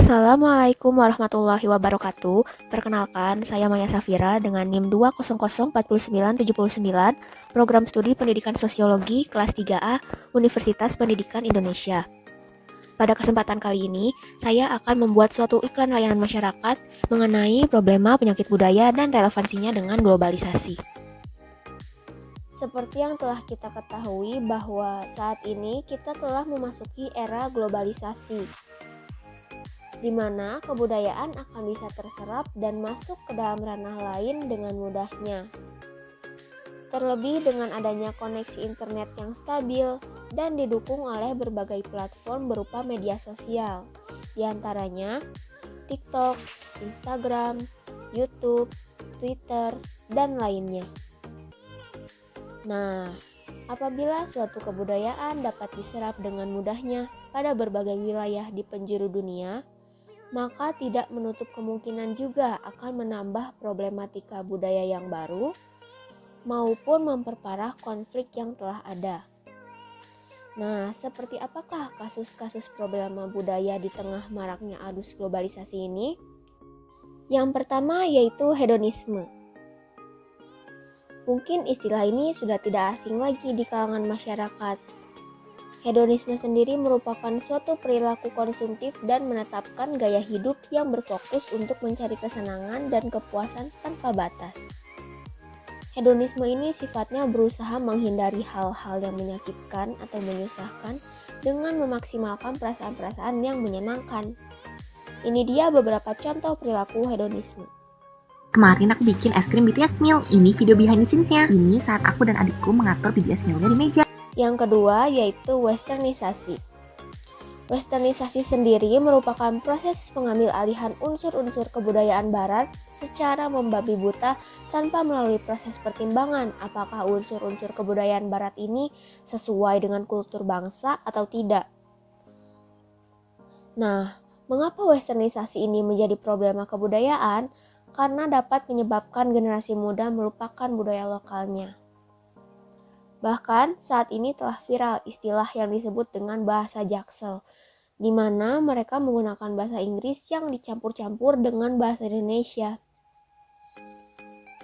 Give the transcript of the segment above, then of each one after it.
Assalamualaikum warahmatullahi wabarakatuh. Perkenalkan, saya Maya Safira dengan NIM 2004979, Program Studi Pendidikan Sosiologi kelas 3A Universitas Pendidikan Indonesia. Pada kesempatan kali ini, saya akan membuat suatu iklan layanan masyarakat mengenai problema penyakit budaya dan relevansinya dengan globalisasi. Seperti yang telah kita ketahui bahwa saat ini kita telah memasuki era globalisasi, di mana kebudayaan akan bisa terserap dan masuk ke dalam ranah lain dengan mudahnya. Terlebih dengan adanya koneksi internet yang stabil dan didukung oleh berbagai platform berupa media sosial, diantaranya TikTok, Instagram, YouTube, Twitter, dan lainnya. Nah, apabila suatu kebudayaan dapat diserap dengan mudahnya pada berbagai wilayah di penjuru dunia, maka tidak menutup kemungkinan juga akan menambah problematika budaya yang baru maupun memperparah konflik yang telah ada. Nah, seperti apakah kasus-kasus problema budaya di tengah maraknya arus globalisasi ini? Yang pertama yaitu hedonisme. Mungkin istilah ini sudah tidak asing lagi di kalangan masyarakat. Hedonisme sendiri merupakan suatu perilaku konsumtif dan menetapkan gaya hidup yang berfokus untuk mencari kesenangan dan kepuasan tanpa batas. Hedonisme ini sifatnya berusaha menghindari hal-hal yang menyakitkan atau menyusahkan dengan memaksimalkan perasaan-perasaan yang menyenangkan. Ini dia beberapa contoh perilaku hedonisme. Kemarin aku bikin es krim BTS meal. Ini video behind the scenes-nya. Ini saat aku dan adikku mengatur BTS meal-nya di meja. Yang kedua yaitu westernisasi. Westernisasi sendiri merupakan proses pengambil alihan unsur-unsur kebudayaan barat secara membabi buta tanpa melalui proses pertimbangan apakah unsur-unsur kebudayaan barat ini sesuai dengan kultur bangsa atau tidak. Nah, mengapa westernisasi ini menjadi problema kebudayaan? Karena dapat menyebabkan generasi muda melupakan budaya lokalnya. Bahkan saat ini telah viral istilah yang disebut dengan bahasa Jaksel, di mana mereka menggunakan bahasa Inggris yang dicampur-campur dengan bahasa Indonesia.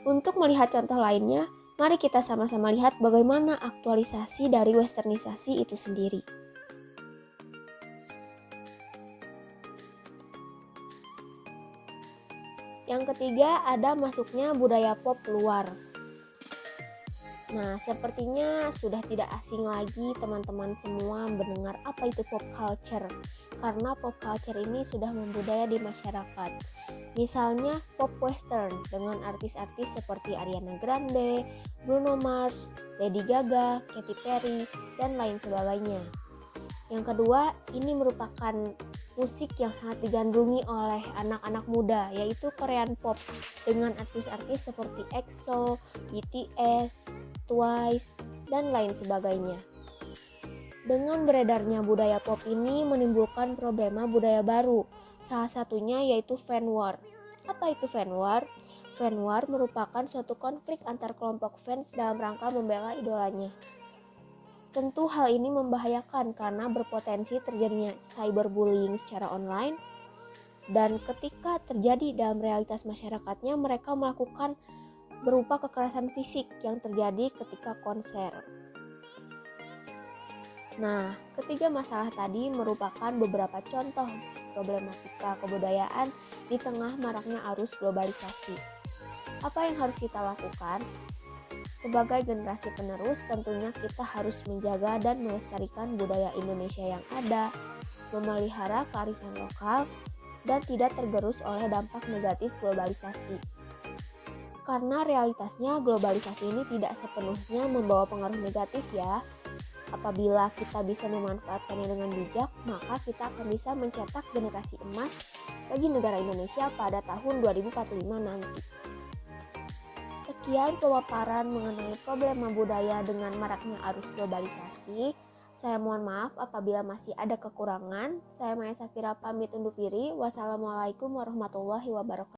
Untuk melihat contoh lainnya, mari kita sama-sama lihat bagaimana aktualisasi dari westernisasi itu sendiri. Yang ketiga ada masuknya budaya pop luar. Nah, sepertinya sudah tidak asing lagi teman-teman semua mendengar apa itu pop culture, karena pop culture ini sudah membudaya di masyarakat. Misalnya pop western dengan artis-artis seperti Ariana Grande, Bruno Mars, Lady Gaga, Katy Perry, dan lain sebagainya. Yang kedua, ini merupakan musik yang sangat digandrungi oleh anak-anak muda, yaitu Korean pop dengan artis-artis seperti EXO, BTS, Twice, dan lain sebagainya. Dengan beredarnya budaya pop ini menimbulkan problema budaya baru, salah satunya yaitu fan war. Apa itu fan war? Fan war merupakan suatu konflik antar kelompok fans dalam rangka membela idolanya. Tentu hal ini membahayakan karena berpotensi terjadinya cyberbullying secara online, dan ketika terjadi dalam realitas masyarakatnya mereka melakukan berupa kekerasan fisik yang terjadi ketika konser. Nah, ketiga masalah tadi merupakan beberapa contoh problematika kebudayaan di tengah maraknya arus globalisasi. Apa yang harus kita lakukan? Sebagai generasi penerus, tentunya kita harus menjaga dan melestarikan budaya Indonesia yang ada, memelihara kearifan lokal, dan tidak tergerus oleh dampak negatif globalisasi. Karena realitasnya globalisasi ini tidak sepenuhnya membawa pengaruh negatif ya. Apabila kita bisa memanfaatkannya dengan bijak, maka kita akan bisa mencetak generasi emas bagi negara Indonesia pada tahun 2045 nanti. Sekian pemaparan mengenai problema budaya dengan maraknya arus globalisasi. Saya mohon maaf apabila masih ada kekurangan. Saya Maya Safira pamit undur diri. Wassalamualaikum warahmatullahi wabarakatuh.